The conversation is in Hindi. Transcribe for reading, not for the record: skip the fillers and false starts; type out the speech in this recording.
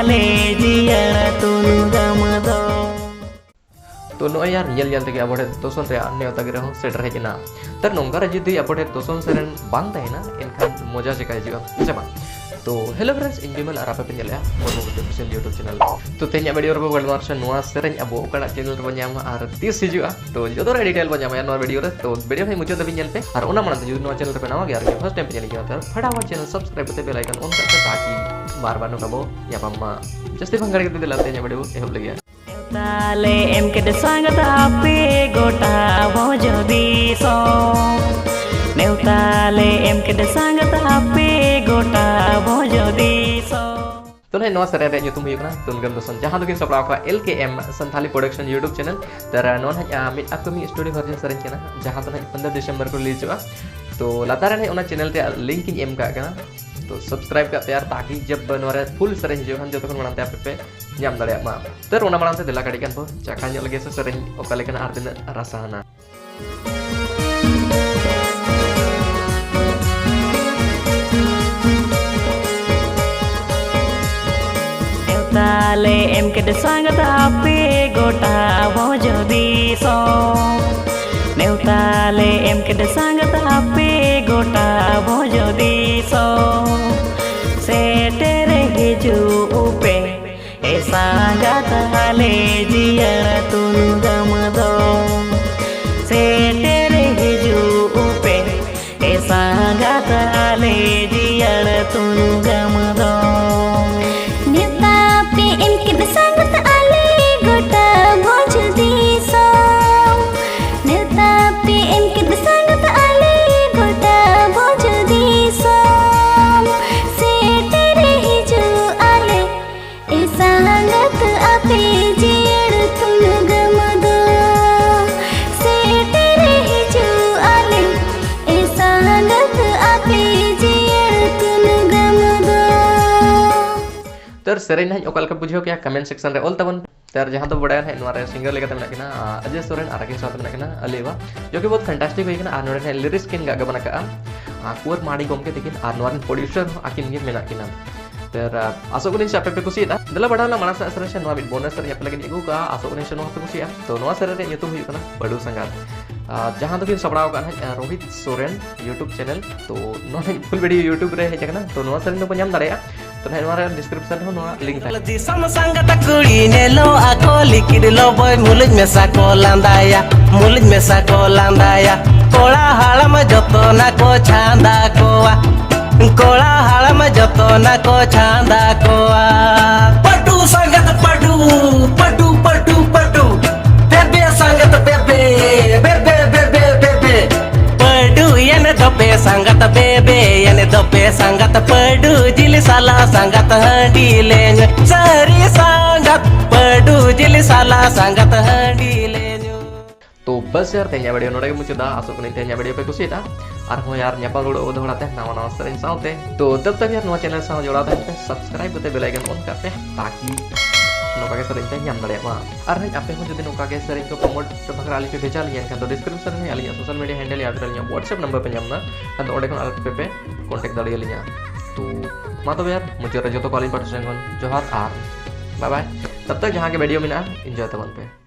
ताले जियर तुन गमदो तो नो यार nyel tege abode toson re नेवता गे रहो सेटर हेजना तर नोंगा रे जुदी abode toson सेरन बांग ताइना एनखान मजा जेका हिजुआ जमा तो हेलो फ्रेंड्स इन बिमल आरापे पे nyel ya mono YouTube YouTube channel तो तेन्या वीडियो रे बगल मार से नोआ सेरन अबो ओकड़ा चैनल रे बन्यामा आर 30 हिजुआ तो जदो रे डिटेल बन्यामा नोआ वीडियो रे तो वीडियो भाई मुझे तभी nyel पे और ओना मानते जुदी नोआ चैनल रे पे नवा गया रे फर्स्ट टाइम पे nyel गया था फटाफट चैनल सब्सक्राइब करते बेल आइकन ऑन करके ताकि बार-बार नो कबो या पम्मा जस्ती भंगार के दिलाते nya वीडियो एहब लगे ताले एम के संगत आपे गोटा भोजदी सो नेवताले एम के संगत आपे गोटा भोजदी सो तो नहीं नोआ सरे रे nyutum huyuk na tungam doson jahan tukin sapra ka LKM Santhali Production YouTube channel tara non hanya mit upcoming story version seren kana jahan tu 15 Desember ko release हुआ तो लतारन है उना चैनल ते लिंक इन एम का तो सब्सक्राइब का प्यार ताकि जब नोरे फुल सरें जो हम जो तखन मनाते आप पे nyam dare ma तर उना मनाते दिला कडिकन po चाका nyok lagi sering okale kana artina rasana ताले एम के संगत आपे गोटा भोजदी सो नेवताले एम के संगत आपे गोटा भोजदी सो सेटेरे हिजू उपे ए संगत हाले जियर तुन गमदो सेटेरे हिजू उपे ए संगत हाले जियर तुन गमदो तर सेरेन है ओकल का बुझो क्या कमेंट सेक्शन रे ऑल तबन तर जहां तो बड़ा है नोरे सिंगर लेके तमना किना अजय सोरेन आरके साथ में किना अलेवा जो कि बहुत फैंटास्टिक है किना आ नोरे लिरिक्स किन गा बना का कुर माड़ी गोम के लेकिन आ नोरे प्रोड्यूसर आकिन गे मेना किना तर आसो कुनी चापे पे कुसी दा दला बड़ा ना मानस असर से नोआ बिट बोनस रे अपने एगो का आसो कुनी से नोआ पे कुसी तो नोआ सरे रे युतुम हुई कना बडू संगात जहां तो फिर सबड़ाव का है रोहित सोरेन यूट्यूब चैनल तो नोआ फुल वीडियो यूट्यूब रे है जकना तो नोआ सरे तो पन्याम दाड़ेया तो है नोआ डिस्क्रिप्शन हो नोआ लिंक था जी सम संगत कुड़ी ने लो आको लिखिड लो बॉय मुलज मेसा को लांदाया कोला हालम जतो ना को छांदा कोआ कोला हालम जतो ना को छांदा कोआ पटू संगत पटू पटू पटू पटू बेबे संगत बेबे बेबे बेबे बेबे पडू येने दोपे संगत बेबे येने दोपे संगत पडू जिली साला संगत हंडी लेन सरी संगत पडू जिली साला संगत हंडी लेन तो बस यार तेन्या वीडियो नोडे मुझे दा आसो कने तेन्या वीडियो पे कुसी दा और हो यार न्यापा गोड़ो दोहराते नवा नवा सरेन साउते तो तब तक यार नवा चैनल साउ जोड़ाते पे सब्सक्राइब करते बेल आइकन ऑन करते ताकि नोका के सरेन ते nyam दड़े मा और है आपे हो जदि नोका के सरेन को प्रमोट बकरा आली पे भेजा लियन का तो डिस्क्रिप्शन में आली सोशल मीडिया हैंडल या फिर आली व्हाट्सएप नंबर पे nyam ना तो ओडे कोन आल पे कांटेक्ट दड़े लिया तो मा तो यार मुझे रे जो तो कॉलिंग पर जोहार आर बाय बाय तब तक जहां के वीडियो में ना एंजॉय तवन पे